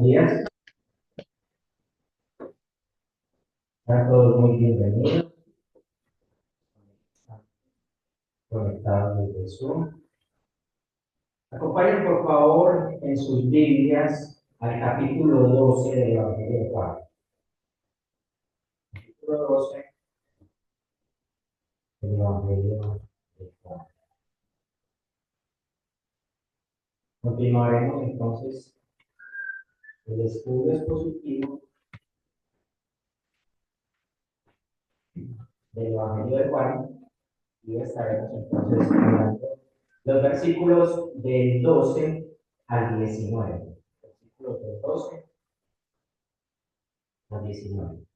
días. Están todos muy bienvenidos, conectados desde Zoom. Acompañen por favor en sus Biblias al capítulo 12 del Evangelio de Juan. Capítulo 12 del Evangelio de Juan. Continuaremos entonces el estudio expositivo del Evangelio de Juan y estaremos entonces hablando los versículos del 12 al 19. Versículos del 12 al 19.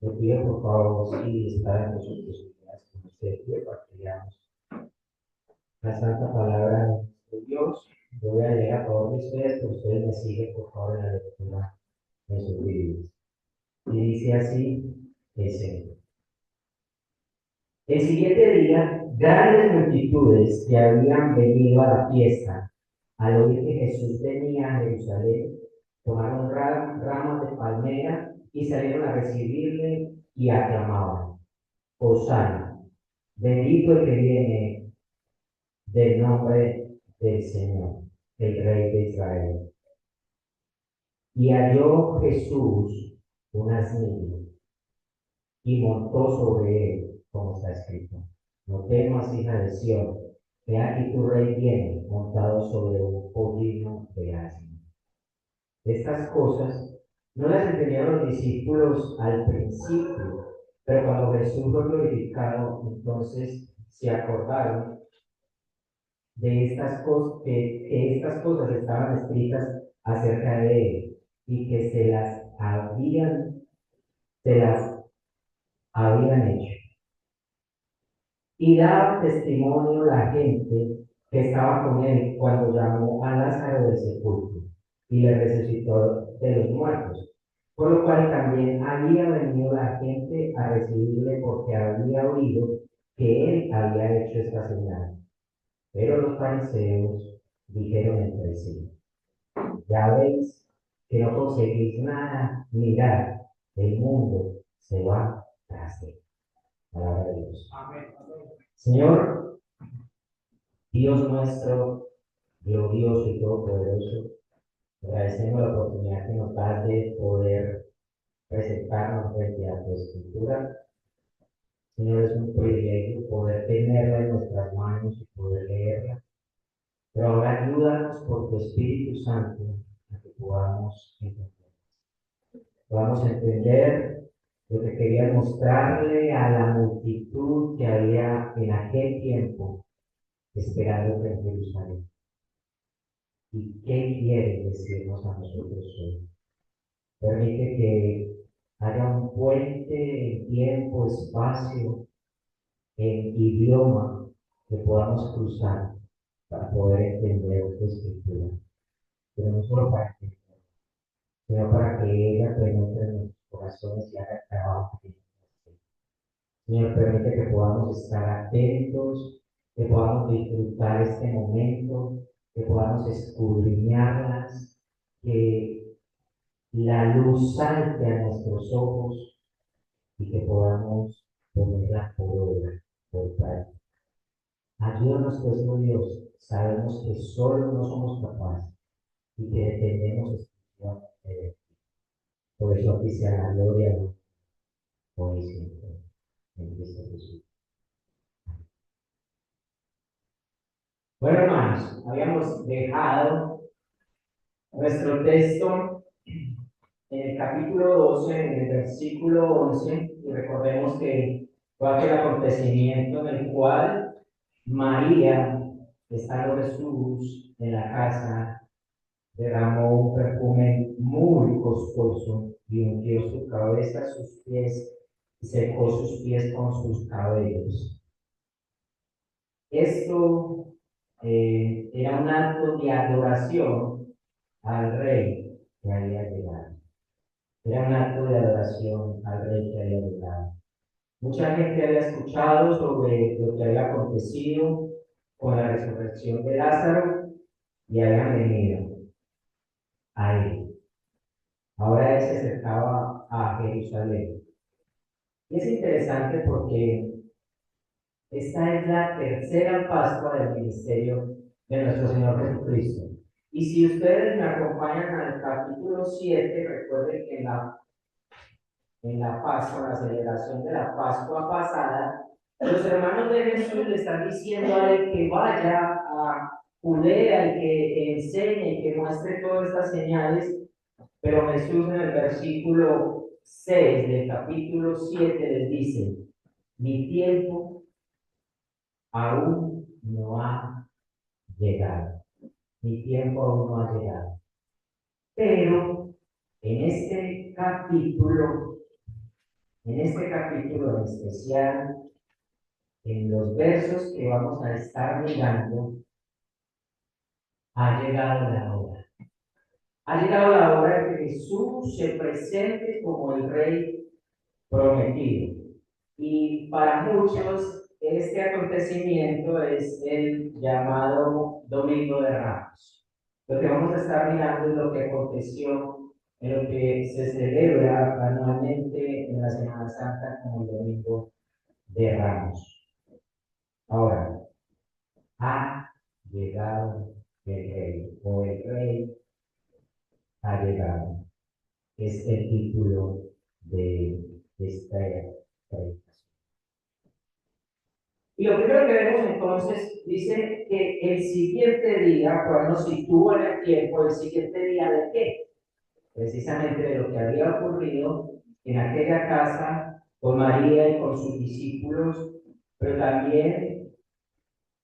Le pido por favor, si está en sus posibilidades, como usted quiere, para que leamos la santa palabra de Dios. Yo voy a leer a favor de ustedes, pero ustedes me siguen por favor en la lectura de sus Biblias. Y dice así el Señor. El siguiente día, grandes multitudes que habían venido a la fiesta, al oír que Jesús venía a Jerusalén, tomaron ramas de palmera y salieron a recibirle y aclamaban: Hosana, bendito el que viene del nombre del Señor, el Rey de Israel. Y halló Jesús un asnillo y montó sobre él, como está escrito: No temas, hija de Sión, que aquí tu rey viene montado sobre un pollino de asno. Estas cosas no las entendieron los discípulos al principio, pero cuando Jesús fue glorificado, entonces se acordaron de estas cosas, que estas cosas estaban escritas acerca de él y que se las habían hecho. Y daba testimonio la gente que estaba con él cuando llamó a Lázaro del sepulcro y le resucitó de los muertos. Por lo cual también había venido la gente a recibirle, porque había oído que él había hecho esta señal. Pero los fariseos dijeron entre sí: Ya veis que no conseguís nada, mirad, el mundo se va tras él. Palabra de Dios. Amén. Señor, Dios nuestro, glorioso y todopoderoso, agradecemos la oportunidad que nos das de poder presentarnos frente a tu escritura. Señor, es un privilegio poder tenerla en nuestras manos y poder leerla. Pero ahora ayúdanos por tu Espíritu Santo a que podamos entender lo que querías mostrarle a la multitud que había en aquel tiempo esperando en Jerusalén. ¿Y qué quieres decirnos a nosotros hoy? Permite que haya un puente en tiempo, espacio, en idioma que podamos cruzar para poder entender tu escritura. Pero no solo para entender, sino para que ella penetre en nuestros corazones y haga el trabajo que tenemos que hacer. Señor, permite que podamos estar atentos, que podamos disfrutar este momento, que podamos escudriñarlas, que la luz salte a nuestros ojos y que podamos ponerla por obra, por práctica. Ayúdanos, pues, oh Dios, sabemos que solo no somos capaces y que dependemos exclusivamente de ti. Por eso aquí sea la gloria hoy y siempre, en Cristo Jesús. Bueno, hermanos, habíamos dejado nuestro texto en el capítulo 12, en el versículo 11, y recordemos que fue aquel acontecimiento en el cual María, estando Jesús en la casa, derramó un perfume muy costoso y ungió su cabeza, sus pies, y secó sus pies con sus cabellos. Esto era un acto de adoración al rey que había llegado. Era un acto de adoración al rey que había llegado. Mucha gente había escuchado sobre lo que había acontecido con la resurrección de Lázaro y habían venido a él. Ahora él se acercaba a Jerusalén. Y es interesante porque esta es la tercera Pascua del ministerio de nuestro Señor Jesucristo. Y si ustedes me acompañan al capítulo 7, recuerden que en la Pascua, la celebración de la Pascua pasada, los hermanos de Jesús le están diciendo a él que vaya a Judea y que enseñe y que muestre todas estas señales, pero Jesús en el versículo 6 del capítulo 7 les dice, mi tiempo aún no ha llegado, mi tiempo aún no ha llegado. Pero en este capítulo, en especial, en los versos que vamos a estar mirando, ha llegado la hora. Ha llegado la hora de que Jesús se presente como el Rey prometido. Y para muchos, este acontecimiento es el llamado Domingo de Ramos. Lo que vamos a estar mirando es lo que aconteció en lo que se celebra anualmente en la Semana Santa como el Domingo de Ramos. Ahora, ha llegado el Rey, o el Rey ha llegado. Es el título de esta predicación. Y lo primero que vemos entonces dice que el siguiente día, cuando nos sitúa en el tiempo, el siguiente día de qué? Precisamente de lo que había ocurrido en aquella casa con María y con sus discípulos, pero también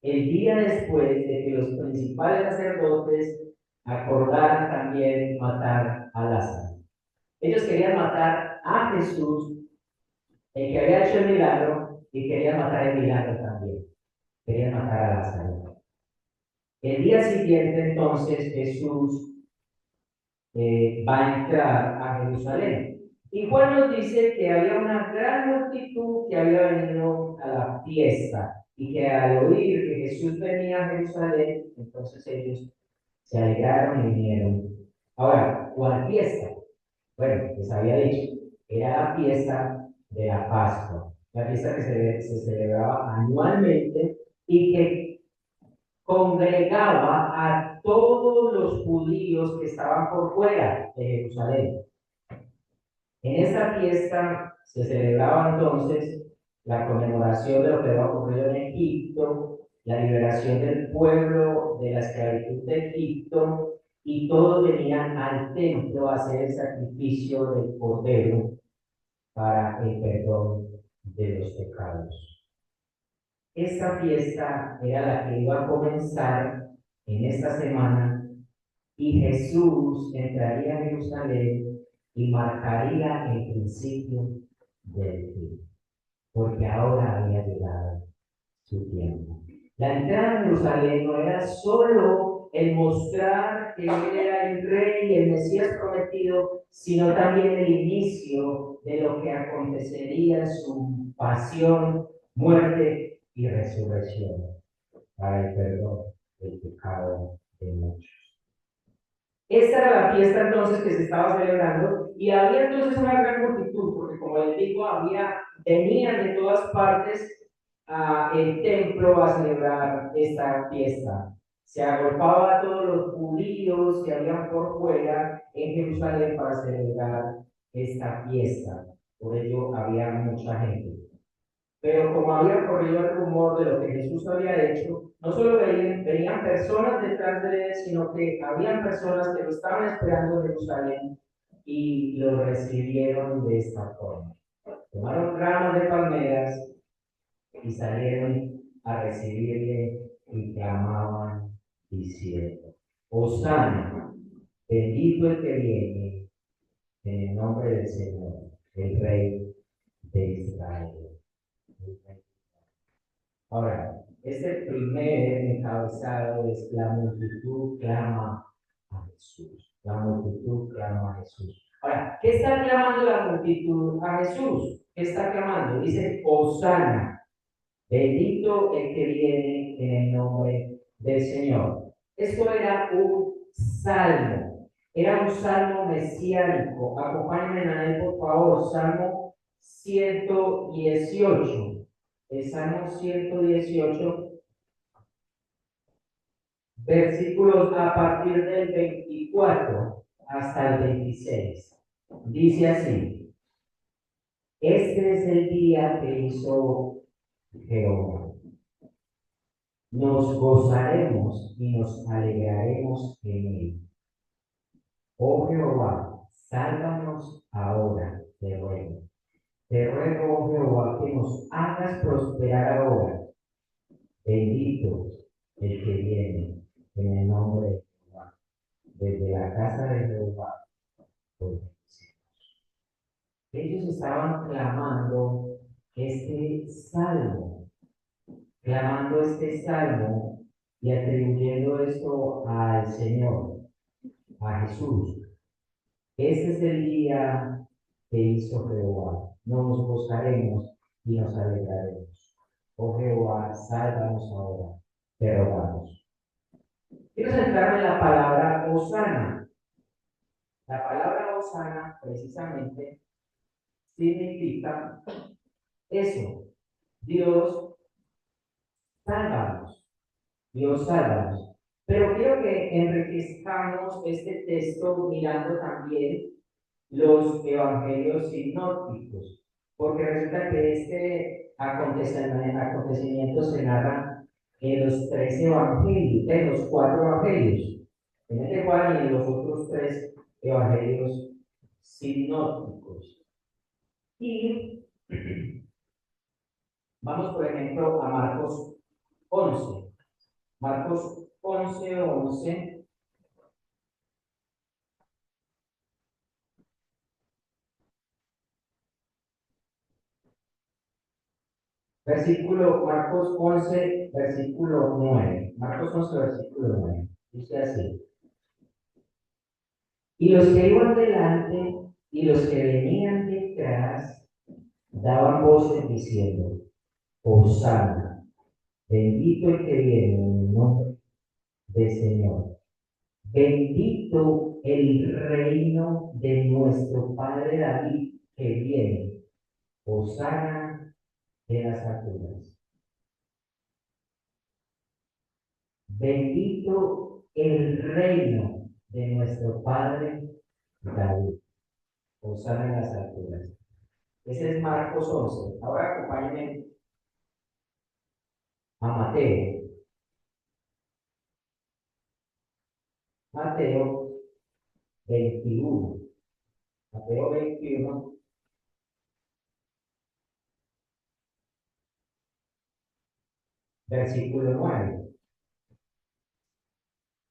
el día después de que los principales sacerdotes acordaran también matar a Lázaro. Ellos querían matar a Jesús, el que había hecho el milagro, y querían matar el milagro también. Querían matar a Lázaro. El día siguiente, entonces, Jesús va a entrar a Jerusalén. Y Juan nos dice que había una gran multitud que había venido a la fiesta y que al oír que Jesús venía a Jerusalén, entonces ellos se alegraron y vinieron. Ahora, ¿cuál fiesta? Bueno, les había dicho, era la fiesta de la Pascua, la fiesta que se celebraba anualmente y que congregaba a todos los judíos que estaban por fuera de Jerusalén. En esta fiesta se celebraba entonces la conmemoración de lo que había ocurrido en Egipto, la liberación del pueblo de la esclavitud de Egipto, y todos venían al templo a hacer el sacrificio del cordero para el perdón de los pecados. Esta fiesta era la que iba a comenzar en esta semana y Jesús entraría a Jerusalén y marcaría el principio del fin, porque ahora había llegado su tiempo. La entrada a Jerusalén no era solo el mostrar que él era el rey y el Mesías prometido, sino también el inicio de lo que acontecería en su pasión, muerte y resurrección para el perdón del pecado de muchos. Esta era la fiesta entonces que se estaba celebrando y había entonces una gran multitud, porque como les digo, venían de todas partes al templo a celebrar esta fiesta. Se agolpaba a todos los judíos que habían por fuera en Jerusalén para celebrar esta fiesta. Por ello había mucha gente. Pero como había corrido el rumor de lo que Jesús había hecho, no solo venían personas detrás de él, sino que habían personas que lo estaban esperando en Jerusalén y lo recibieron de esta forma. Tomaron ramas de palmeras y salieron a recibirle y clamaban diciendo: Hosana, bendito el que viene en el nombre del Señor, el Rey de Israel. Ahora, este primer encabezado es la multitud clama a Jesús. La multitud clama a Jesús. Ahora, ¿qué está clamando la multitud a Jesús? ¿Qué está clamando? Dice, Hosana, bendito el que viene en el nombre del Señor. Esto era un salmo. Era un salmo mesiánico. Acompáñenme a él, por favor. Salmo 118. El Salmo 118, versículos a partir del 24 hasta el 26. Dice así: Este es el día que hizo Jehová. Nos gozaremos y nos alegraremos en él. Oh Jehová, sálvanos ahora, te ruego. Te ruego, oh Jehová, que nos hagas prosperar ahora. Bendito el que viene en el nombre de Jehová. Desde la casa de Jehová. Por ellos estaban salmo, clamando este salmo y atribuyendo esto al Señor, a Jesús. Este es el día que hizo Jehová. Nos gozaremos y nos alegraremos. Oh Jehová, sálvanos ahora, te rogamos. Quiero centrarme en la palabra Hosana. La palabra Hosana, precisamente, significa eso. Dios, sálvanos. Dios, sálvanos. Pero quiero que enriquezcamos este texto mirando también los evangelios sinópticos, porque resulta que este acontecimiento se narra en los tres evangelios, en los cuatro evangelios, en el de Juan y en los otros tres evangelios sinópticos. Y vamos, por ejemplo, a Marcos 11. Marcos 11:11. Marcos 11, versículo 9. Marcos 11, versículo 9. Dice así: Y los que iban delante y los que venían detrás daban voces diciendo: Hosana, bendito el que viene en el nombre del Señor. Bendito el reino de nuestro Padre David que viene. Hosana en las alturas. Bendito el reino de nuestro Padre David. Hosana en las alturas. Ese es Marcos 11. Ahora acompáñenme a Mateo. Mateo 21. Mateo 21, versículo 9.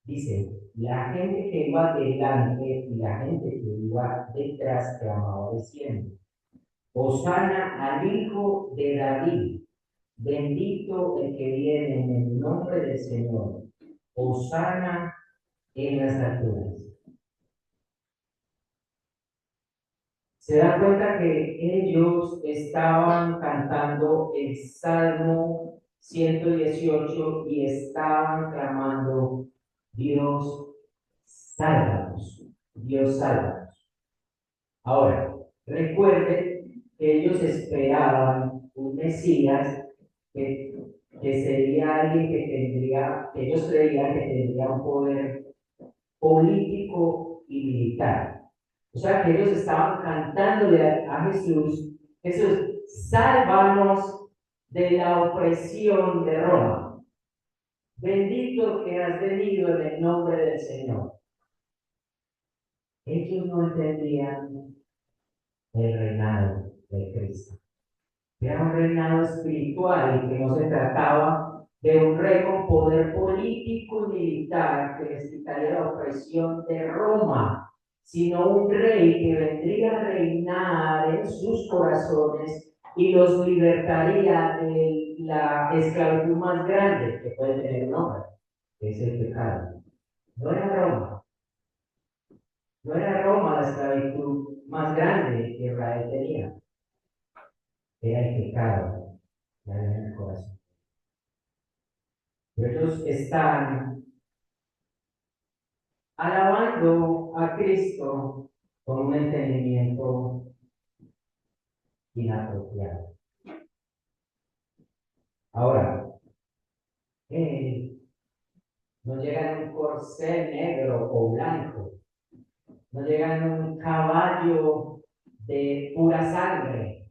Dice: La gente que iba delante y la gente que iba detrás clamaba diciendo: Hosana al Hijo de David. Bendito el que viene en el nombre del Señor. Hosana en las alturas. Se da cuenta que ellos estaban cantando el Salmo 118 y estaban clamando: Dios, sálvanos, Dios, sálvanos. Ahora, recuerde que ellos esperaban un Mesías que, que sería alguien que ellos creían que tendría un poder político y militar. O sea que ellos estaban cantándole a Jesús: Jesús, sálvanos de la opresión de Roma. Bendito que has venido en el nombre del Señor. Ellos no entendían el reinado de Cristo. Era un reinado espiritual y que no se trataba de un rey con poder político y militar que les quitaría la opresión de Roma, sino un rey que vendría a reinar en sus corazones y los libertaría de la esclavitud más grande que puede tener un hombre, que es el pecado. No era Roma, no era Roma la esclavitud más grande que Israel tenía, era el pecado que hay en el corazón. Pero ellos están alabando a Cristo con un entendimiento inapropiado. Ahora, no llega en un corcel negro o blanco, no llega en un caballo de pura sangre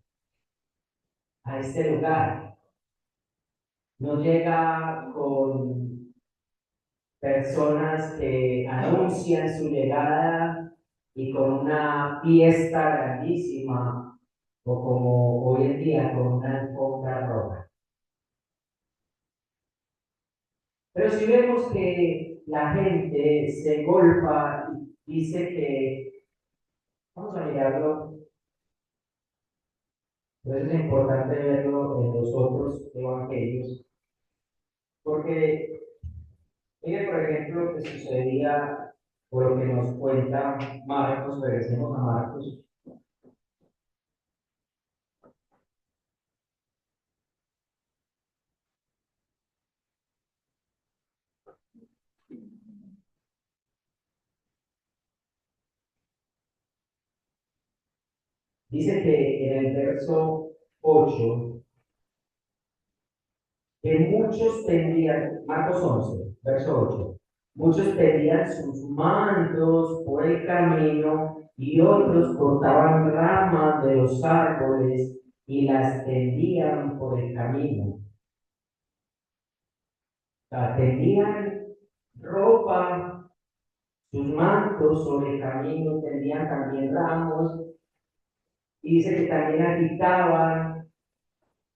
a este lugar, no llega con personas que anuncian su llegada y con una fiesta grandísima o como hoy en día con una alfombra roja. Pero si vemos que la gente se golpa y dice que, vamos a mirarlo, entonces es importante verlo en los otros evangelios, porque mire, por ejemplo, lo que sucedía o lo que nos cuenta Marcos, regresemos a Marcos. Dice que en el verso 8 que muchos tendían, Marcos 11 verso 8 muchos tendían sus mantos por el camino y otros cortaban ramas de los árboles y las tendían por el camino. O sea, tendían ropa, sus mantos sobre el camino, tendían también ramos, y dice que también agitaban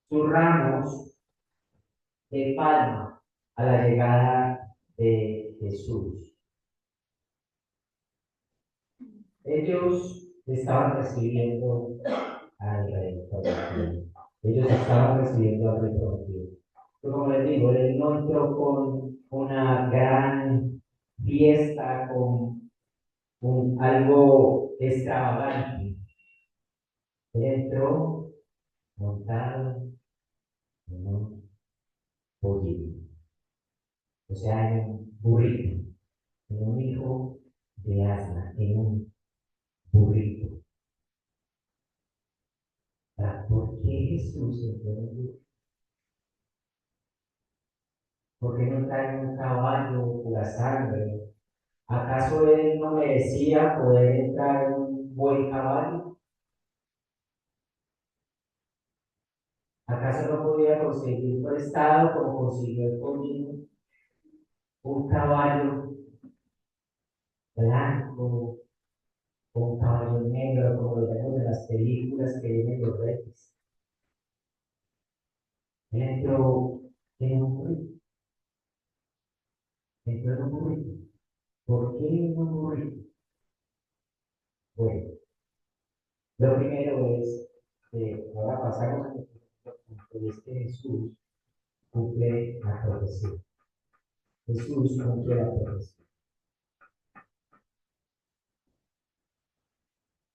sus ramos de palma a la llegada de Jesús. Ellos estaban recibiendo al Rey prometido. Ellos estaban recibiendo al Rey prometido. Pero como les digo, él no entró con una gran fiesta, con algo extravagante. Él entró montado en un pollino, o sea, en un burrito, en un hijo de asna, en un burrito. ¿Por qué Jesús entró en un burrito? ¿Por qué no trae un caballo pura sangre? ¿Acaso él no merecía poder entrar en un buen caballo? ¿Acaso no podía conseguir prestado como consiguió el conmigo un caballo blanco, un caballo negro, como lo vemos en las películas que vienen los reyes? Él entró en un burrito, entró en un burrito. ¿Por qué en un burrito? Bueno, lo primero es que ahora pasamos a que este Jesús cumple la profecía. Jesús cumple la profecía.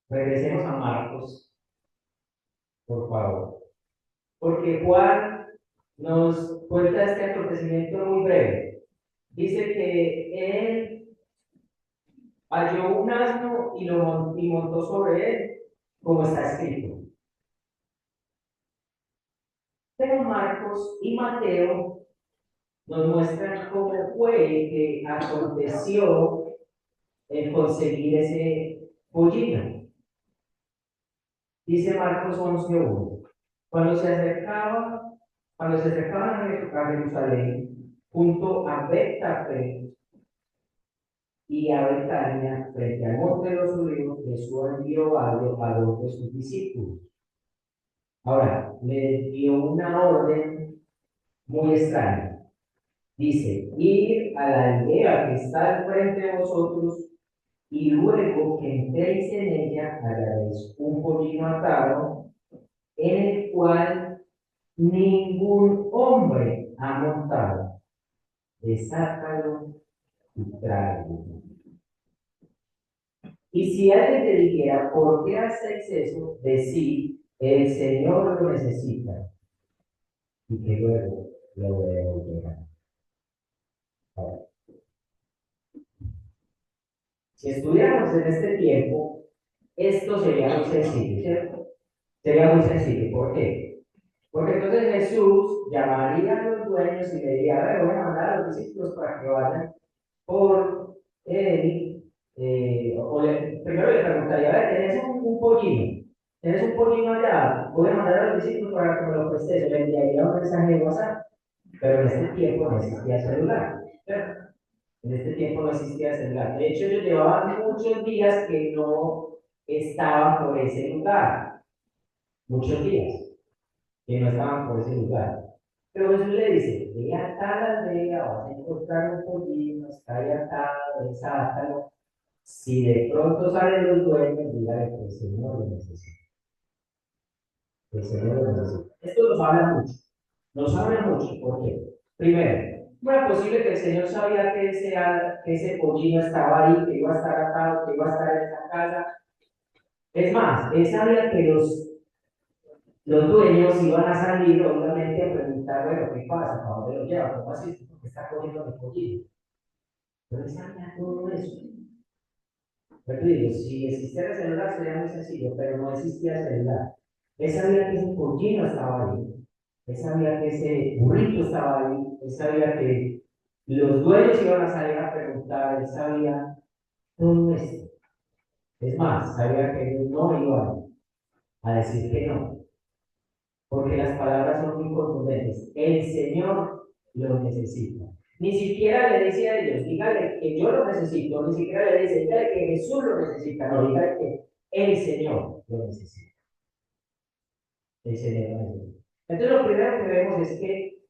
Regresemos a Marcos, por favor. Porque Juan nos cuenta este acontecimiento muy breve. Dice que él halló un asno y montó sobre él, como está escrito. Pero Marcos y Mateo nos muestran cómo fue que aconteció el conseguir ese pollino. Dice Marcos 11:1. Cuando se acercaba, cuando se acercaban a Jerusalén, junto a Betfagé y a Betania, frente al monte de los olivos, Jesús envió a dos de sus discípulos. Ahora, le dio una orden muy extraña. Dice, ir a la aldea que está al frente de vosotros, y luego que entréis en ella, hallaréis un pollino atado, en el cual ningún hombre ha montado. Desácalo y tráelo. Y si alguien te dijera, ¿por qué hacéis eso? Decid, el Señor lo necesita, y que luego lo devolverá. Ahora, Si estuviéramos en este tiempo, esto sería muy sencillo, ¿cierto? Sería muy sencillo. ¿Por qué? Porque entonces Jesús llamaría a los dueños y le diría, a ver, voy a mandar a los discípulos para que vayan por él. Primero le preguntaría, a ver, ¿tenés un pollino? ¿Tenés un pollino allá? Voy a mandar a los discípulos para que me lo prestes. Le enviaría un mensaje de WhatsApp. Pero en este tiempo no existía celular, ¿cierto? En este tiempo no existía celular. De hecho, ellos llevaban muchos días que no estaban por ese lugar. Muchos días que no estaban por ese lugar. Pero Jesús le dice, ve a tal aldea, vas a encontrar un pollino, está ahí atado, desátalo. Si de pronto salen los dueños, dígale que el Señor lo necesita. El Señor lo necesita. Esto nos habla mucho. Nos habla mucho. ¿Por qué? Primero, no era posible que el Señor sabía que ese pollino estaba ahí, que iba a estar atado, que iba a estar en esa casa. Es más, él sabía que los dueños iban a salir, obviamente, a preguntar, bueno, ¿qué pasa? ¿Para dónde lo lleva? ¿Cómo así? ¿Por qué está cogiendo mi pollino? Pero él sabía todo eso. Pero digo, si existiera celular sería muy sencillo, pero no existía celular. Él sabía que ese pollino estaba ahí. Él sabía que ese burrito estaba ahí. Él sabía que los dueños iban a salir a preguntar. Él sabía todo esto. Es más, sabía que ellos no iban a decir que no, porque las palabras son muy contundentes. El Señor lo necesita. Ni siquiera le dice a ellos, dígale que yo lo necesito, ni siquiera le dice, dígale que Jesús lo necesita, no, dígale que el Señor lo necesita. El Señor lo necesita. Entonces, lo primero que vemos es que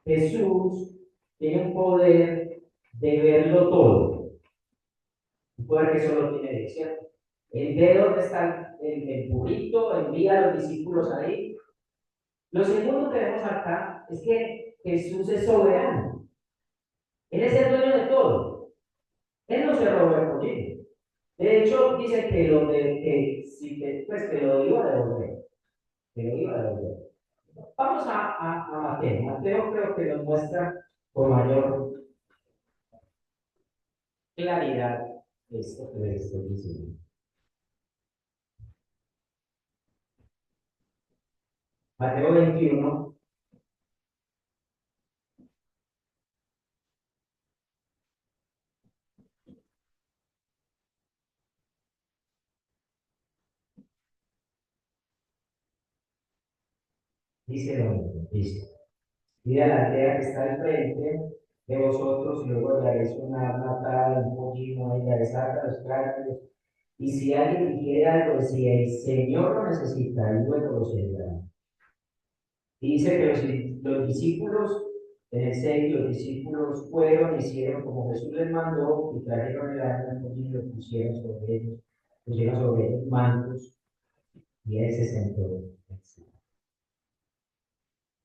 Jesús tiene un poder de verlo todo, un poder que solo tiene Dios, ¿cierto? Él ve dónde está el burrito, envía a los discípulos ahí. Lo segundo que vemos acá es que Jesús es soberano. Él es el dueño de todo. Él no se robó el pollino. De hecho, dice que pues, que lo iba a devolver. Que lo iba a devolver. Vamos a Mateo. Mateo creo que nos muestra con mayor claridad esto que les estoy diciendo. Mateo 21 dice lo mismo. Dice, y a la aldea que está al frente de vosotros, y luego haréis una tabla, un pollino, y le desata los cráneos. Y si alguien quiere algo, si el Señor lo necesita, él luego lo servirá. Y dice que los discípulos, en el 6, los discípulos fueron, hicieron como Jesús les mandó, y trajeron el arca y lo pusieron sobre ellos mantos, y él se sentó.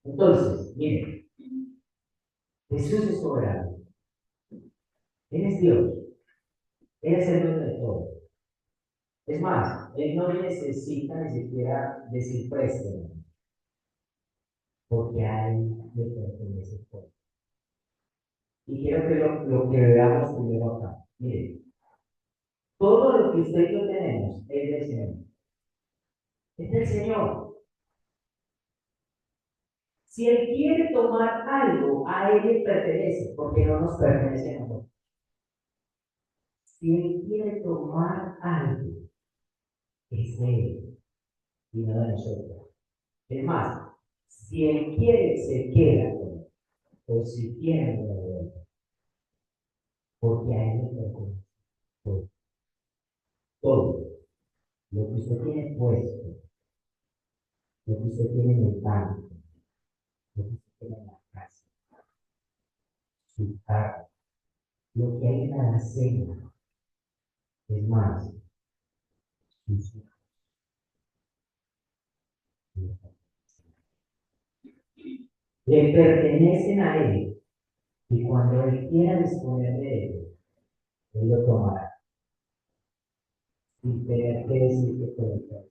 Entonces, miren, Jesús es soberano, Él es Dios, Él es el dueño de todo. Es más, Él no necesita ni siquiera decir préstamo, porque a Él le pertenece todo. Y quiero que lo que veamos primero acá. Miren, todo lo que usted y yo tenemos es del Señor. Es del Señor. Si Él quiere tomar algo, a Él le pertenece, porque no nos pertenece a nosotros. Si Él quiere tomar algo, es de Él y no de nosotros. Es más, si Él quiere, se queda con Él. O si quiere, lo devuelve. Porque a Él le pertenece todo. Todo. Lo que usted tiene puesto, lo que usted tiene en el banco, lo que usted tiene en la casa, su carro, lo que hay en la alacena, es más, sus hijos. Le pertenecen a Él y cuando Él quiera disponer de ellos, Él lo tomará sin tener que decir que fue el juez,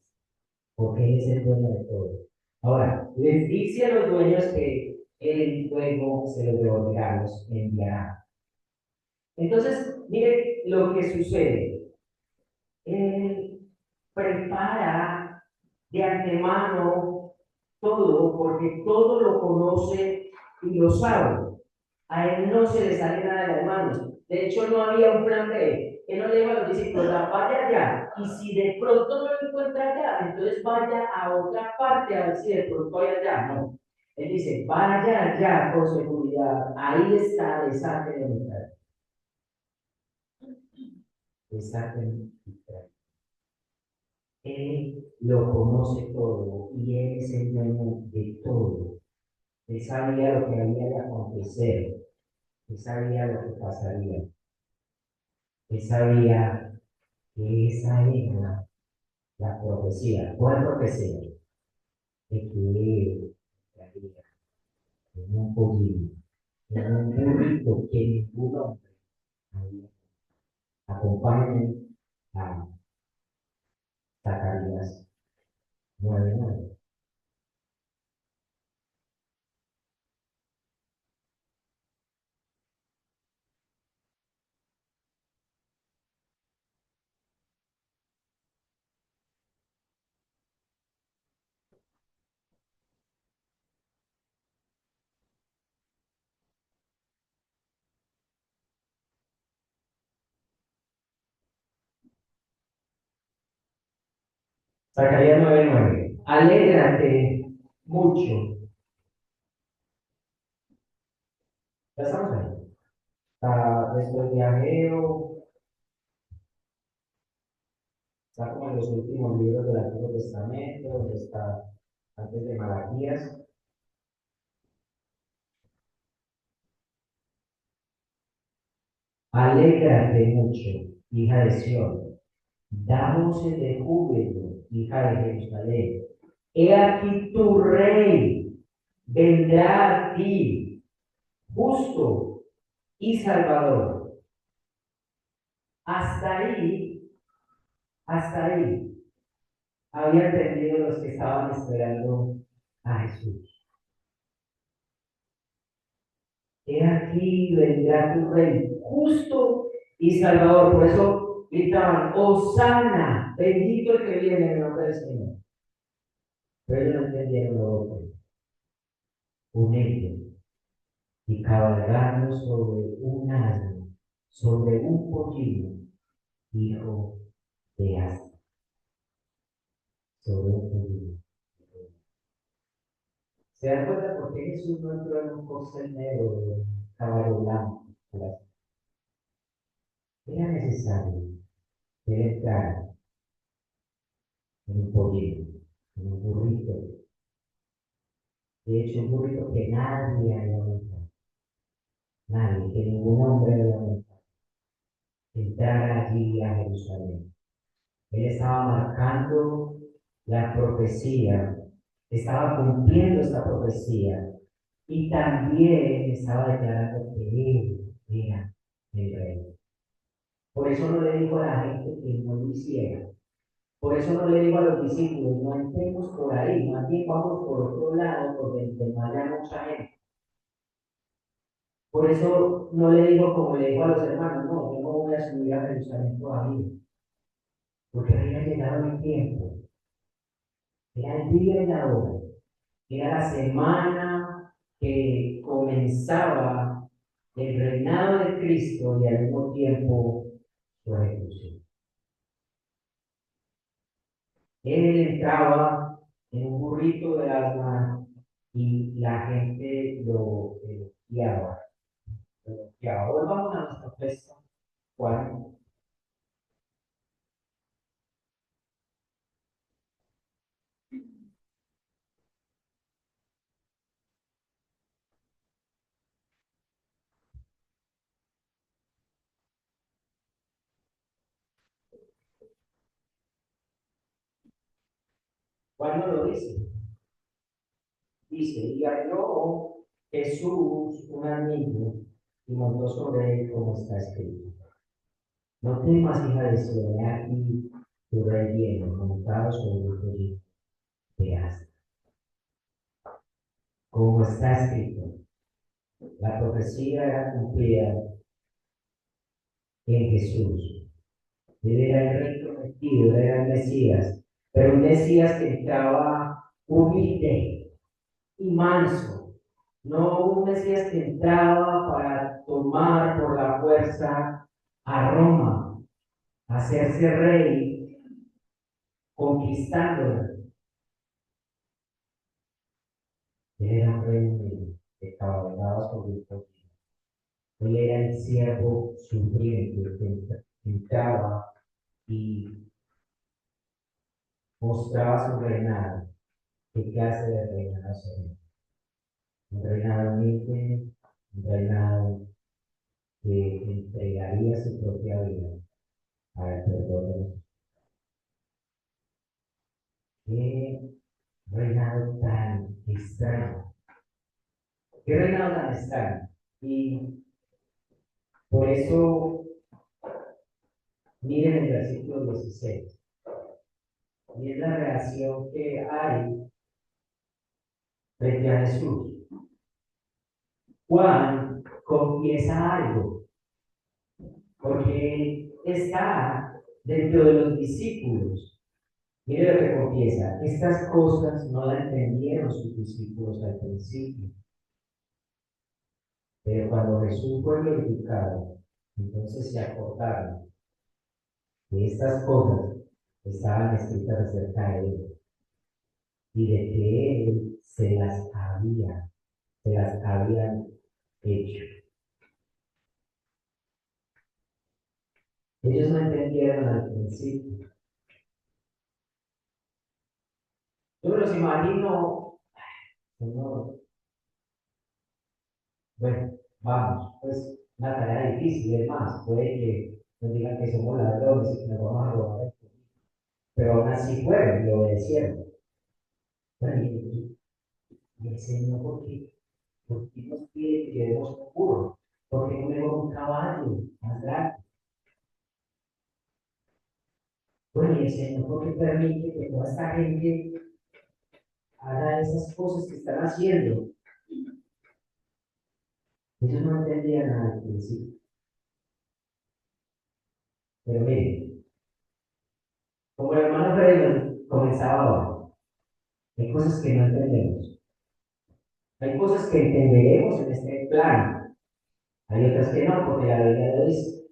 porque Él es el dueño de todo. Ahora, les dice a los dueños que Él luego se los devolverá, los enviará. Entonces, mire lo que sucede. Él prepara de antemano todo, porque todo lo conoce y lo sabe. A él no se le sale nada de las manos. De hecho, no había un plan B. Él no le dijo a los discípulos, vaya allá. Y si de pronto no lo encuentra allá, entonces vaya a otra parte a ver si de pronto hay allá. No. Él dice, vaya allá con seguridad. Ahí está, desate de mitad. Desate de mitad. Él lo conoce todo y él es el dueño de todo. Él sabía lo que había de acontecer. Él sabía lo que pasaría. Él sabía que esa era la profecía. ¿Cuál profecía? De que él traía en un pollino, en un burrito que ningún hombre había. Acompáñenme a Zacarías 9:9. Zacarías 9:9. Alégrate mucho. Ya estamos ahí. Después de Ageo, está como en los últimos libros del Antiguo Testamento, donde está antes de Malaquías. Alégrate mucho, hija de Sión. Da voces de júbilo, hija de Jerusalén. He aquí tu rey vendrá a ti, justo y salvador. Hasta ahí, hasta ahí, habían entendido los que estaban esperando a Jesús. He aquí vendrá tu rey, justo y salvador. Por eso gritaban, Hosana, bendito el que viene en el nombre del Señor. Pero ellos no entendieron lo otro. Un hecho y cabalgando sobre un asno, sobre un pollino, hijo de asno, sobre un pollino. ¿Se dan cuenta por qué Jesús no entró en un corcel negro, de un caballo blanco? Era necesario que él entrara en un pollino, en un burrito. De hecho, un burrito que nadie había montado, nadie, que ningún hombre había montado, entrar allí a Jerusalén. Él estaba marcando la profecía, estaba cumpliendo esta profecía y también estaba declarando que él era el rey. Por eso no le dijo a la gente que no lo hiciera. Por eso no le dijo a los discípulos, no entremos por ahí, más bien vamos por otro lado, por donde no haya mucha gente. Por eso no le digo como le digo a los hermanos, no, yo no voy a subir a Jerusalén todavía, porque había llegado el tiempo, era el día y la hora. Era la semana que comenzaba el reinado de Cristo y al mismo tiempo su ejecución. Él entraba en un burrito de asna y la gente lo elogiaba. Volvamos a nuestro texto. ¿Cuál? ¿Cuál no lo dice? Dice, y habló Jesús un anillo y montó sobre él como está escrito. No temas, hija de Sión, he aquí tu rey viene montado sobre un pollino de asna. Como está escrito, la profecía era cumplida en Jesús. Él era el rey prometido, él era el Mesías, pero un Mesías que entraba humilde y manso, no un Mesías que entraba para tomar por la fuerza a Roma, hacerse rey, conquistándola. Él era un rey humilde, que cabalgaba sobre el poder. Él era el siervo sufriente que entraba y mostraba su reinado. ¿Qué clase de reinado sería? Un reinado humilde, un reinado que entregaría su propia vida al perdón de los. Qué reinado tan extraño. Qué reinado tan extraño. Y por eso, miren el versículo 16. Y es la reacción que hay frente a Jesús. Juan confiesa algo, porque está dentro de los discípulos. Mire lo que confiesa, estas cosas no las entendieron sus discípulos al principio, pero cuando Jesús fue glorificado, entonces se acordaron que estas cosas estaban escritas acerca de él y de que él se las había hecho. Ellos no entendieron al principio. Yo me los imagino, Señor, bueno, vamos, pues una tarea difícil, es más, puede que nos digan que somos ladrones y que nos vamos a robar esto, pero aún así fueron y obedecieron. Bueno, y el Señor, ¿por qué nos pide que llevemos un burro? ¿Por qué no mejor un caballo más grande? Bueno, y el Señor, ¿por qué permite que toda esta gente haga esas cosas que están haciendo? Ellos no entendían nada al principio. Pero miren, como el hermano Freddy comenzaba ahora, hay cosas que no entendemos. Hay cosas que entenderemos en este plano, hay otras que no, porque la Biblia lo dice.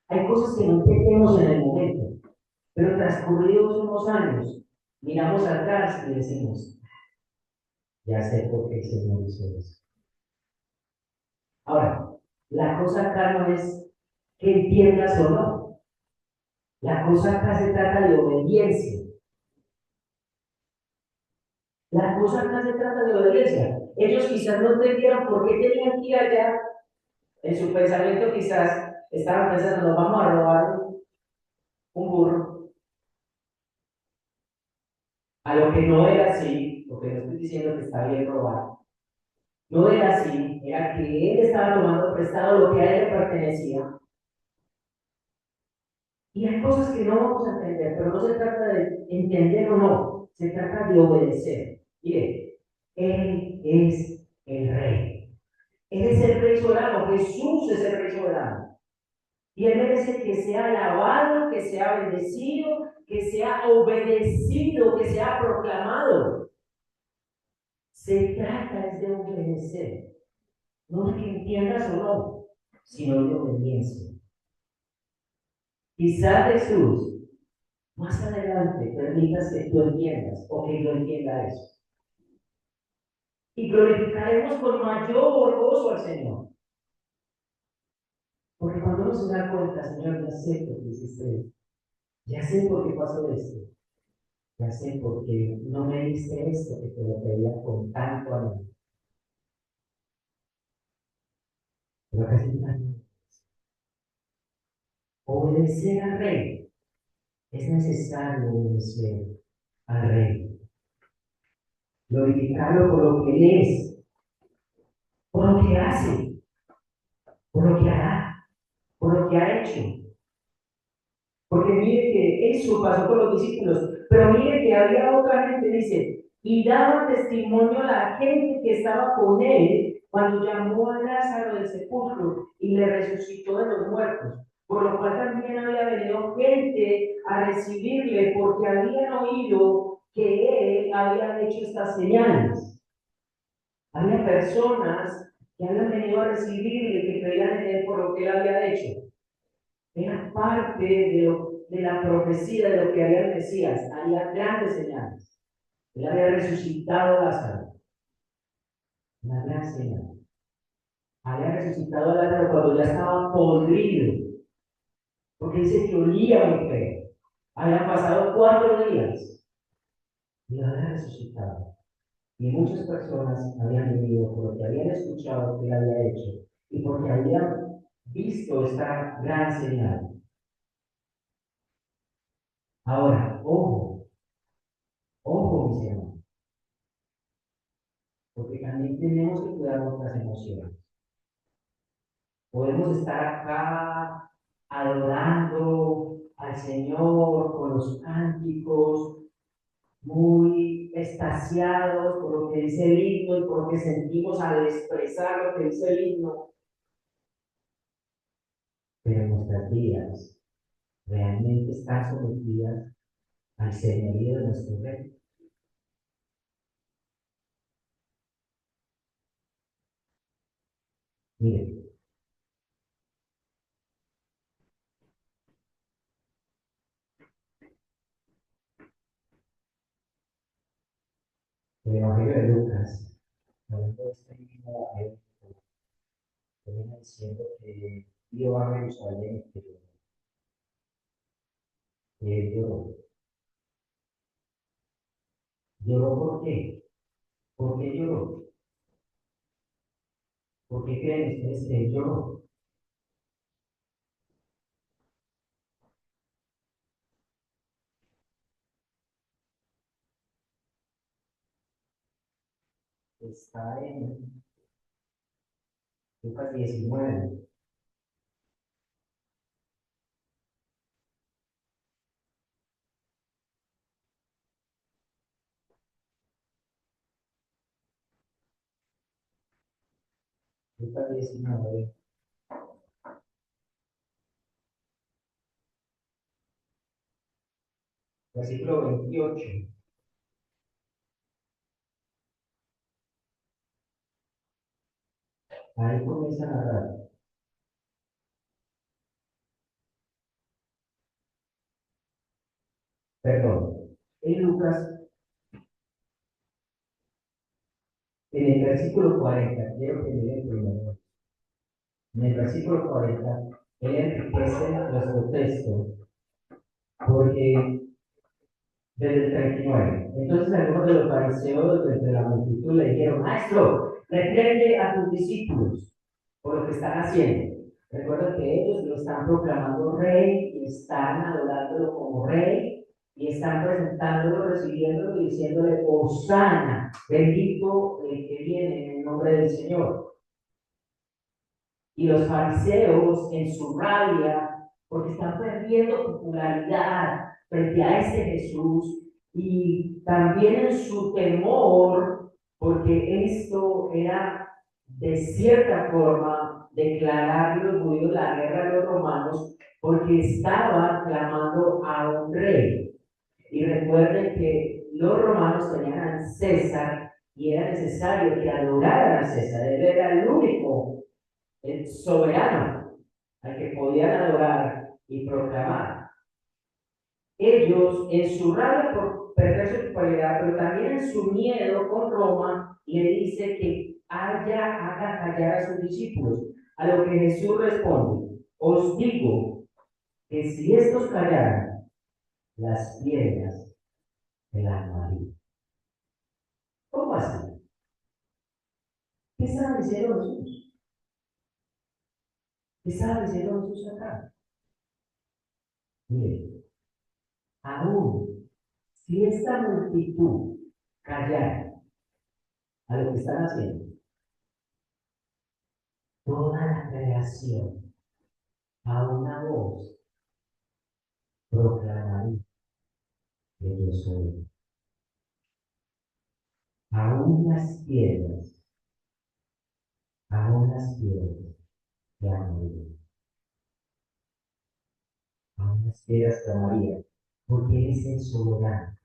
Hay cosas que no entendemos en el momento, pero transcurridos unos años, miramos atrás y decimos, ya sé por qué el Señor hizo eso. Ahora, la cosa acá no es que entiendas o no. La cosa acá se trata de obediencia. La cosa acá se trata de obediencia. Ellos quizás no entendieron por qué tenían que ir allá. En su pensamiento quizás estaban pensando, nos vamos a robar un burro. A lo que no era así, porque no estoy diciendo que está bien robar. No era así, era que él estaba tomando prestado lo que a él le pertenecía. Y hay cosas que no vamos a entender, pero no se trata de entender o no, se trata de obedecer. Mire, Él es el Rey. Él es el Rey soberano, Jesús es el Rey soberano. Y Él merece que sea alabado, que sea bendecido, que sea obedecido, que sea proclamado. Se trata es de obedecer, no de que entiendas o no, sino de obediencia. Quizás Jesús más adelante permitas que tú entiendas o que yo entienda eso. Y glorificaremos con mayor gozo al Señor. Porque cuando uno se da cuenta, Señor, ya sé por qué hiciste esto. Ya sé por qué pasó esto. Ya sé por qué no me diste esto que te lo pedía con tanto amor. Pero casi también. Obedecer al Rey. Es necesario obedecer al Rey. Glorificarlo por lo que Él es, por lo que hace, por lo que hará, por lo que ha hecho. Porque mire que eso pasó con los discípulos, pero mire que había otra gente, dice, y daba testimonio a la gente que estaba con él cuando llamó a Lázaro del sepulcro y le resucitó de los muertos, por lo cual también había venido gente a recibirle porque habían oído que él había hecho estas señales. Había personas que habían venido a recibirle, que creían en él por lo que él había hecho. Era parte de la profecía de lo que haría el Mesías. Haría grandes señales. Él había resucitado a Lázaro. Una gran señal. Había resucitado a Lázaro cuando ya estaba podrido. Porque dice que olía muy feo. Habían pasado 4 días y lo había resucitado. Y muchas personas habían venido porque habían escuchado que él había hecho y porque habían visto esta gran señal. Ahora, ojo, mis hermanos, porque también tenemos que cuidar nuestras emociones. Podemos estar acá adorando al Señor con los cánticos, muy extasiados por lo que dice el himno y por lo que sentimos al expresar lo que dice el himno, pero nuestras vidas realmente están sometidas al señorío de nuestro Rey. Miren, el Evangelio de Lucas, hablando de este mismo evento, termina diciendo que iba a Jerusalén y que él lloró. ¿Lloró por qué? ¿Por qué lloró? ¿Por qué creen ustedes que él lloró? Está en Lucas 19. Lucas 19, versículo 28. Ahí comienza a narrar. Perdón. En Lucas, en el versículo 40, quiero que miren primero. En el versículo 40, él enriquece nuestro texto, porque desde el 39. Entonces algunos de los fariseos desde la multitud le dijeron, Maestro, reprende a tus discípulos por lo que están haciendo. Recuerda que ellos lo están proclamando rey, y están adorándolo como rey, y están presentándolo, recibiéndolo y diciéndole, Hosana, bendito el que viene en el nombre del Señor. Y los fariseos, en su rabia, porque están perdiendo popularidad frente a este Jesús, y también en su temor, porque esto era de cierta forma declarar los judíos la guerra a los romanos, porque estaban clamando a un rey. Y recuerden que los romanos tenían a César y era necesario que adoraran a César. Él era el único, el soberano, al que podían adorar y proclamar. Ellos, en su rabia por perder su popularidad, pero también en su miedo con Roma, le dice que haga callar a sus discípulos. A lo que Jesús responde, os digo que si estos callaran, las piedras se las marían. ¿Cómo así? ¿Qué estaba diciendo Jesús? ¿Qué estaba diciendo Jesús acá? Mire, aún si esta multitud callara a lo que están haciendo, toda la creación a una voz proclamaría que yo soy. Aún las piedras Aún las piedras clamarían, aún las piedras clamarían, porque Él es el soberano.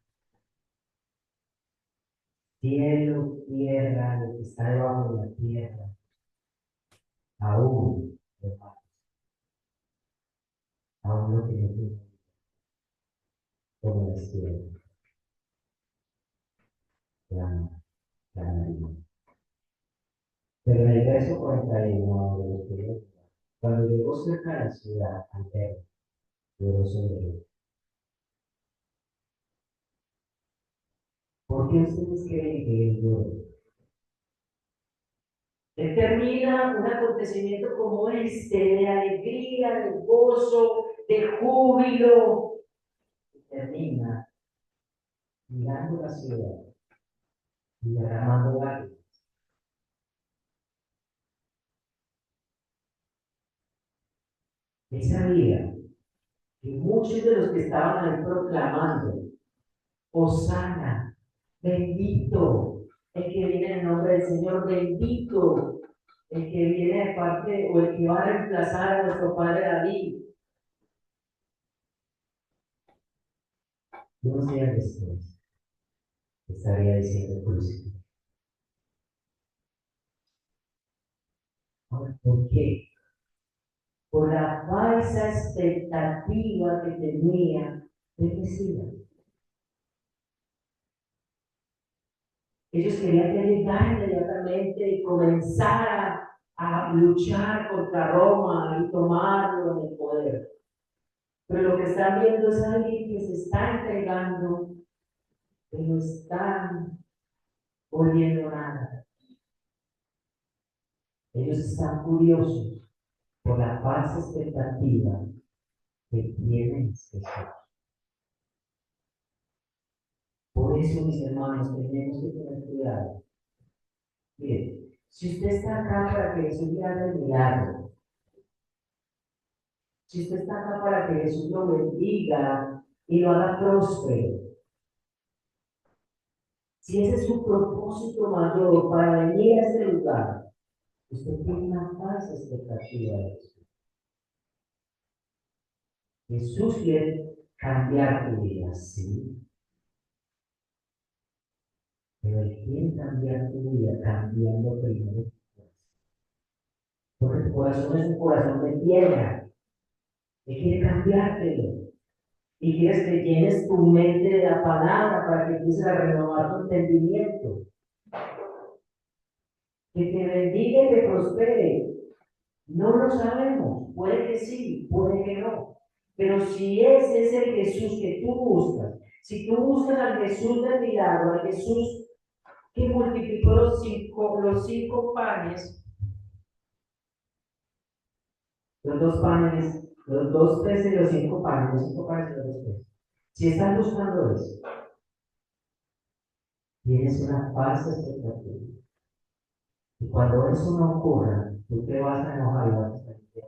Cielo, tierra, lo que está debajo de la tierra, aún, aún lo que no tiene como las piedras, clamarían. Pero en el verso 41 de los que cuando llegó cerca de la ciudad, al ver, lloró sobre él. ¿Por qué ustedes creen que él lloró? Él termina un acontecimiento como este, de alegría, de gozo, de júbilo. Termina mirando la ciudad y derramando lágrimas. Él sabía que muchos de los que estaban ahí proclamando, Hosana, bendito el que viene en el nombre del Señor, bendito el que viene de parte o el que va a reemplazar a nuestro padre David. Unos días después, estaría diciendo crucificado. Ahora, ¿por qué? Por la falsa expectativa que tenía del Mesías. Ellos querían que él llegara inmediatamente y comenzara a luchar contra Roma y tomarlo en el poder. Pero lo que están viendo es alguien que se está entregando, que no están volviendo nada. Ellos están curiosos por la falsa expectativa que tienen Jesús. Por eso, mis hermanos, tenemos que tener cuidado. Miren, si usted está acá para que Jesús le haga el milagro, si usted está acá para que Jesús lo bendiga y lo haga próspero, si ese es su propósito mayor para venir a este lugar, usted tiene una falsa expectativa de eso. Jesús quiere cambiar tu vida, sí, pero Él quiere cambiar tu vida cambiando primero. Porque tu corazón es un corazón de piedra. Él quiere cambiártelo. Y quieres que llenes tu mente de la palabra para que empieces a renovar tu entendimiento. Que te bendiga y te prospere. No lo sabemos. Puede que sí, puede que no. Pero si ese es el Jesús que tú buscas, si tú buscas al Jesús del milagro, al Jesús que multiplicó los cinco panes, los dos panes, los dos peces y los cinco panes, los cinco panes y los dos peces. Si estás buscando eso, tienes una falsa expectativa. Y cuando eso no ocurra, tú te vas a enojar y vas a estar bien.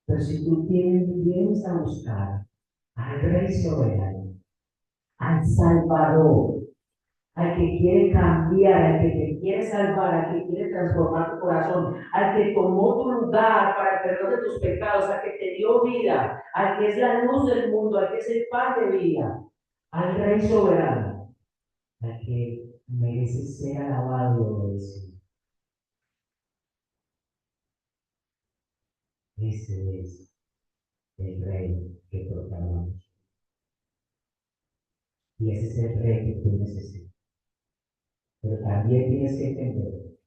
Pero si tú vienes a buscar al Rey Soberano, al Salvador, al que quiere cambiar, al que te quiere salvar, al que quiere transformar tu corazón, al que tomó tu lugar para el perdón de tus pecados, al que te dio vida, al que es la luz del mundo, al que es el pan de vida, al Rey Soberano, al que merece ser alabado y obedecido. Ese es el Rey que proclamamos. Y ese es el Rey que tú necesitas. Pero también tienes que entender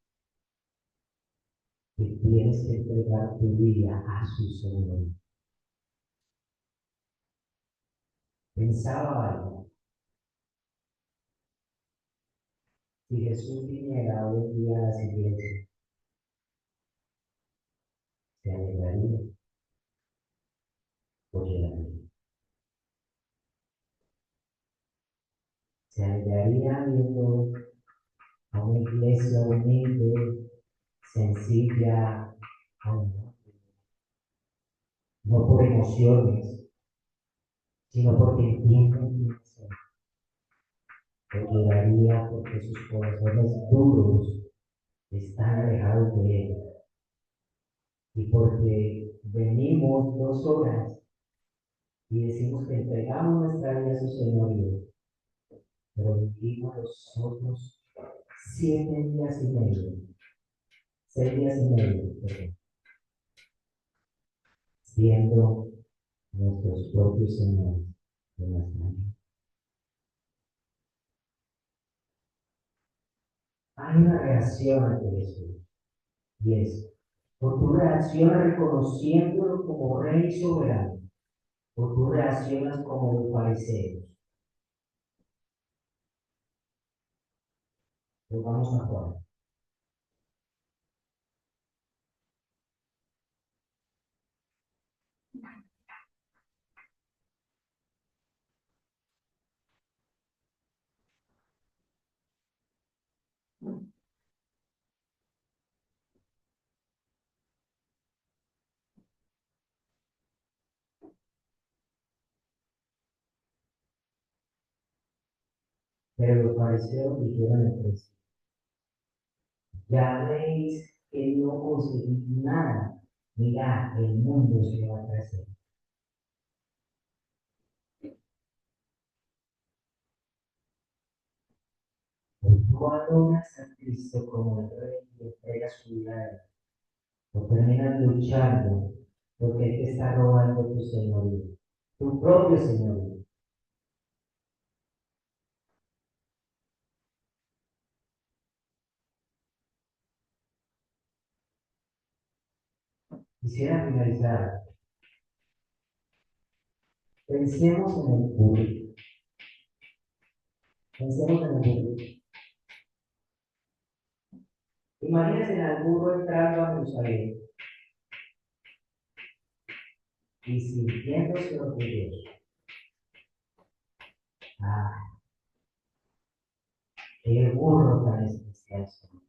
que tienes que entregar tu vida a su Señor. Pensaba algo. Si Jesús viniera hoy en día a las iglesias, ¿se alegraría o lloraría? ¿Se alegraría viendo a una iglesia humilde, sencilla, no por emociones, sino porque entienden quién es Él? Lo lloraría porque sus corazones duros están alejados de él. Y porque venimos 2 horas y decimos que entregamos nuestra vida a su señorío, pero vivimos los otros 7 días y medio, 6 días y medio, perdón, siendo nuestros propios señores de nuestra vida. Hay una reacción ante eso, y es, o tú reaccionas reconociéndolo como rey soberano, o tú reaccionas como los fariseos. Pues vamos a Juan. Pero los fariseos dijeron entonces, ya veis que no conseguís nada. Mira, el mundo se va a crecer. Tú adoras a Cristo como el Rey y entregas su vida a Él. O terminas luchando porque Él te está robando tu señorío, tu propio señorío. Quisiera finalizar. Pensemos en el burro. Pensemos en el burro. Imagínense al burro entrando a Jerusalén y sintiéndose orgulloso. Ah, qué burro tan especial soy.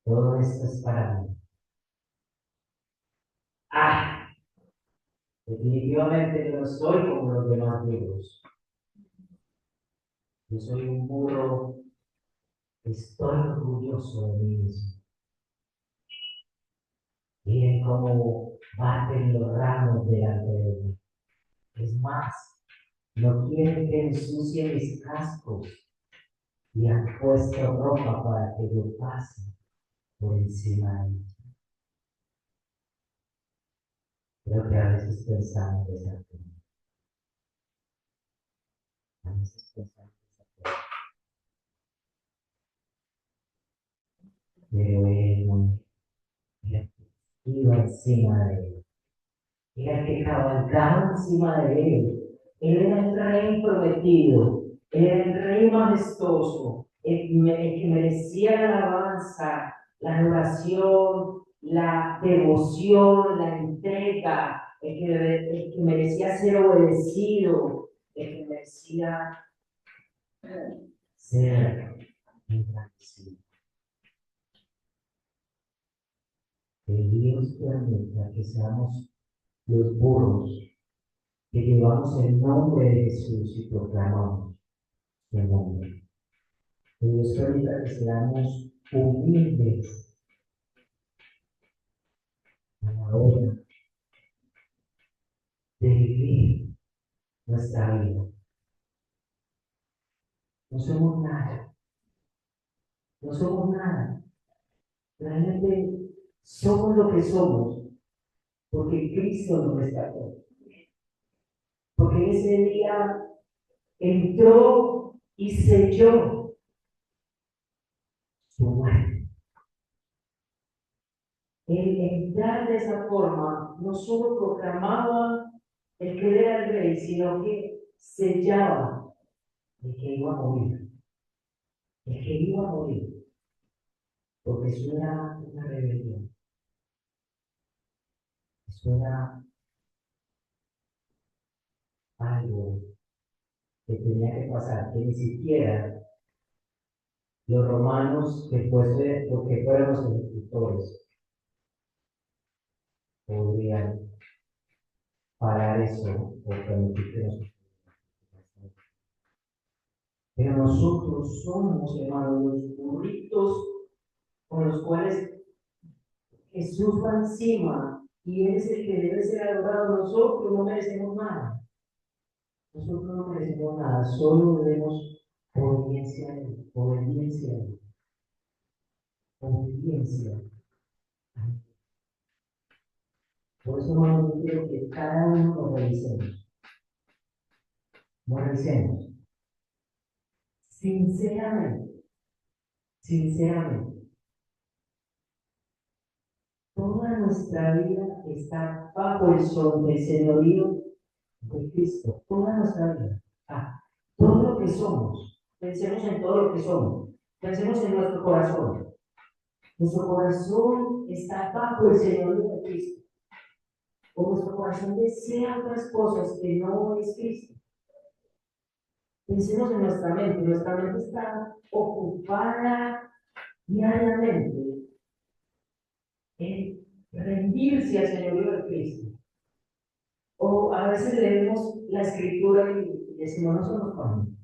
Todo esto es para mí. Ah, definitivamente yo no soy como los demás burros. Yo soy un burro, estoy orgulloso de mí mismo. Miren cómo baten los ramos delante de mí. Es más, no quieren que ensucie mis cascos y han puesto ropa para que yo pase por encima de ellos. Creo que a veces pensamos de esa forma. A veces pensamos de esa forma. Pero él no iba encima de él. Era el que cabalgaba encima de él. Él era el rey prometido, él era el rey majestuoso, el que merecía la alabanza, la adoración, la devoción, la entrega, el que merecía ser obedecido, el que merecía ser engrandecido. Que Dios permita que seamos los burros que llevamos el nombre de Jesús y proclamamos su nombre. Que Dios permita que seamos humildes a la hora de vivir nuestra vida. No somos nada, no somos nada. Realmente somos lo que somos porque Cristo nos rescató. Porque en ese día entró y selló su muerte. El entrar de esa forma no solo proclamaba el que él era el rey, sino que sellaba el que iba a morir, el que iba a morir, porque eso era una rebelión, eso era algo que tenía que pasar, que ni siquiera los romanos, después de lo que fueron los ejecutores, podrían parar eso o permitir que nos. Pero nosotros somos, hermanos, los burritos con los cuales Jesús va encima y Él es el que debe ser adorado. Nosotros no merecemos nada. Nosotros no merecemos nada, solo debemos obediencia a Él, obediencia a Él, obediencia a Él. Por eso, hermanos, yo quiero que cada uno nos revisemos. Nos revisemos. Sinceramente, sinceramente. Toda nuestra vida está bajo el señorío de Cristo. Toda nuestra vida. Todo lo que somos. Pensemos en todo lo que somos. Pensemos en nuestro corazón. Nuestro corazón está bajo el señorío de Cristo. O nuestro corazón desea otras cosas que no es Cristo. Pensemos en nuestra mente. Nuestra mente está ocupada diariamente en rendirse al señorío de Cristo. O a veces leemos la escritura y decimos, no somos familia.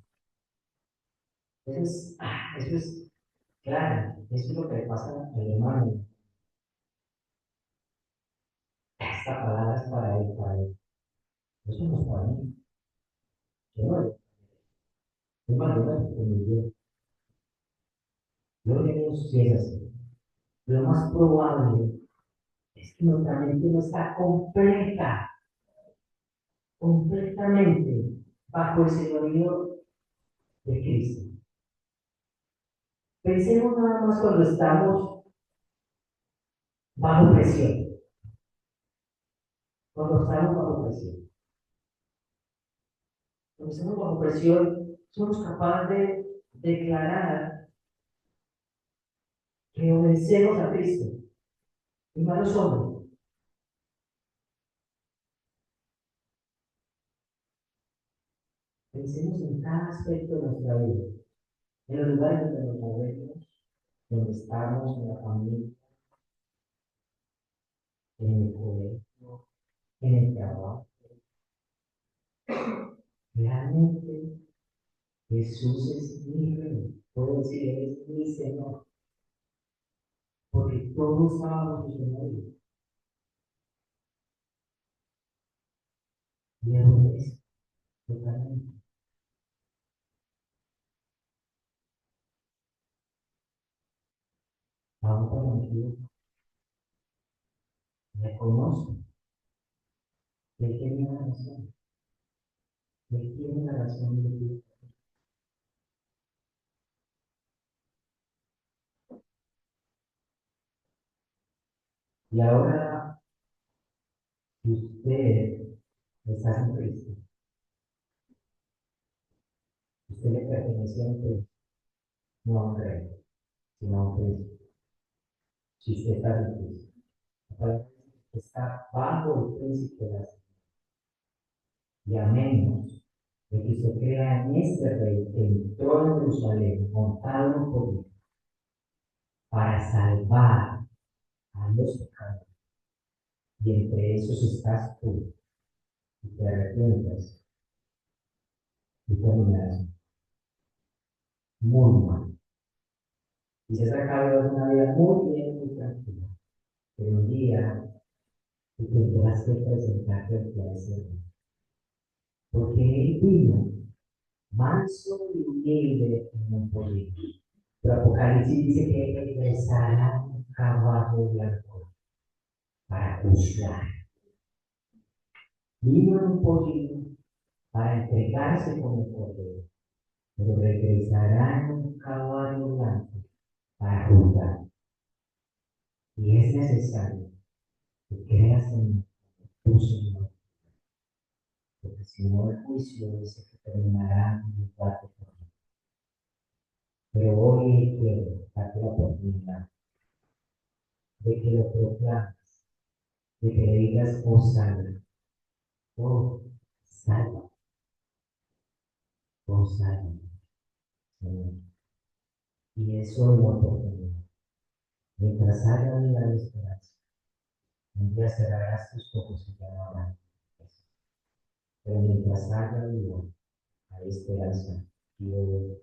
Eso es claro, eso es lo que le pasa al hermano. Esta palabra es para él, para él. Eso no es para mí. Yo no, yo no, yo leo si es así. Lo más probable es que nuestra mente no está completamente bajo el señorío de Cristo. Pensemos nada más cuando estamos bajo presión. Cuando estamos bajo presión. Cuando estamos bajo presión, somos capaces de declarar que obedecemos a Cristo. Y malos hombres. Pensemos en cada aspecto de nuestra vida. En los lugares donde nos movemos, donde estamos, en la familia, en el colegio, en el trabajo. Realmente Jesús es mi rey. Puedo decir, Él es mi Señor. Porque todo está bajo su Señor. Y Él es totalmente. Aún cuando yo reconozco que Él tiene la razón. Él tiene la razón de Dios. Y ahora, si usted está en Cristo, usted le pertenece a un Cristo, no a un rey, sino a un Cristo. Si usted está en Cristo, la palabra está bajo el príncipe de la ciudad. Y a menos de que se crea en este rey que entró en Jerusalén montado en poder para salvar a los pecados. Y entre esos estás tú, y te arrepientas y terminas muy mal. Y se acaba de una vida muy bien, muy tranquila. Pero un día tú tendrás que presentarte a ese rey. Porque él vino manso y humilde en un poder. Pero Apocalipsis dice que regresará un caballo blanco para juzgar. Vino en un poder para entregarse con el cordero, pero regresará en un caballo blanco para juzgar. Y es necesario que creas en tu Señor, porque si no el juicio dice que terminará en un cuarto. Pero hoy quiero darte la oportunidad de que lo proclames, de que le digas, oh salva, oh salva, oh salva, Señor. Y eso es la oportunidad. Mientras haya vida y esperanza, un día cerrarás tus ojos y ya no habrá. Pero mientras haya vida, hay esperanza. Y hoy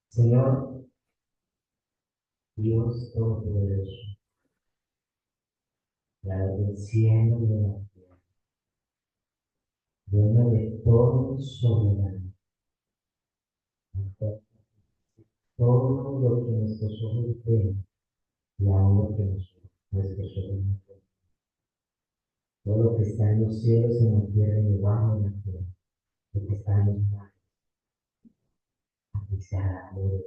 Señor, Dios Todopoderoso, Creador del cielo y de la tierra, dueño de todo soberano, todo lo que nuestros ojos ven y aún lo que nuestros ojos no ven, todo lo que está en los cielos, en la tierra y debajo de la tierra, lo que está en los mares, aquí sea la gloria.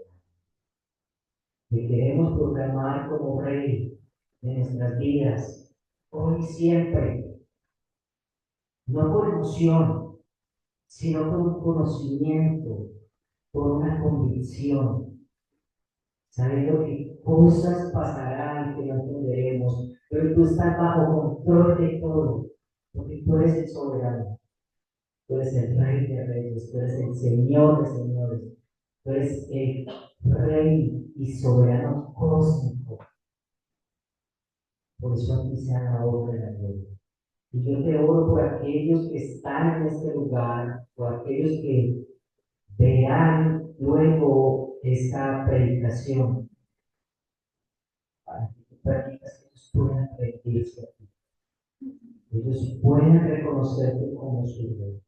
Te queremos proclamar como Rey de nuestras vidas, hoy y siempre, no por emoción, sino por un conocimiento, por una convicción, sabiendo que cosas pasarán que no entenderemos, pero tú estás bajo control de todo, porque tú eres el soberano, tú eres el Rey de Reyes, tú eres el Señor de Señores, tú eres el Rey y soberano cósmico. Por eso aquí se la obra de la gloria. Y yo te oro por aquellos que están en este lugar, por aquellos que verán luego esta predicación, para que tú permitas que ellos puedan rendirse a ti. Ellos puedan reconocerte como su Rey.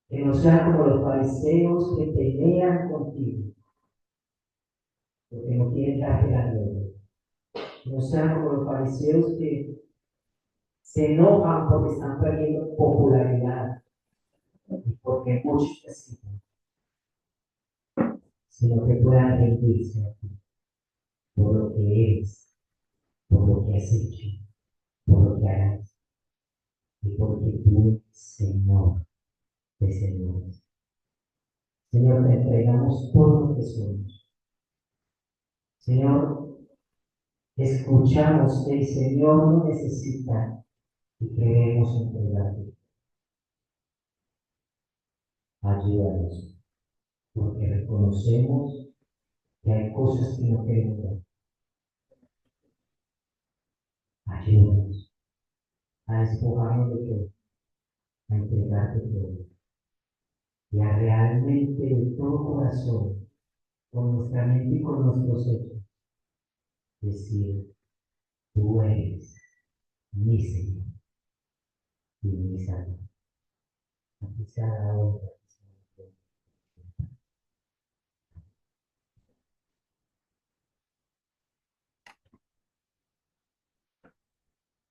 Que no sean como los fariseos que pelean contigo, porque no quieren darte la gloria. Que no sean como los fariseos que se enojan porque están perdiendo popularidad y porque muchos te siguen, sino que puedan rendirse a ti por lo que eres, por lo que has hecho, por lo que harás y porque tú eres Señor de señores. Señor, te entregamos todo lo que somos. Señor, escuchamos que el Señor nos necesita y queremos entregarte. Ayúdanos, porque reconocemos que hay cosas que no queremos ver. Ayúdanos a despojarnos de todo, a entregarte todo y a realmente de todo corazón, con nuestra mente y con nuestros hechos, decir, tú eres mi Señor y mi Salvador. Aquí se ha dado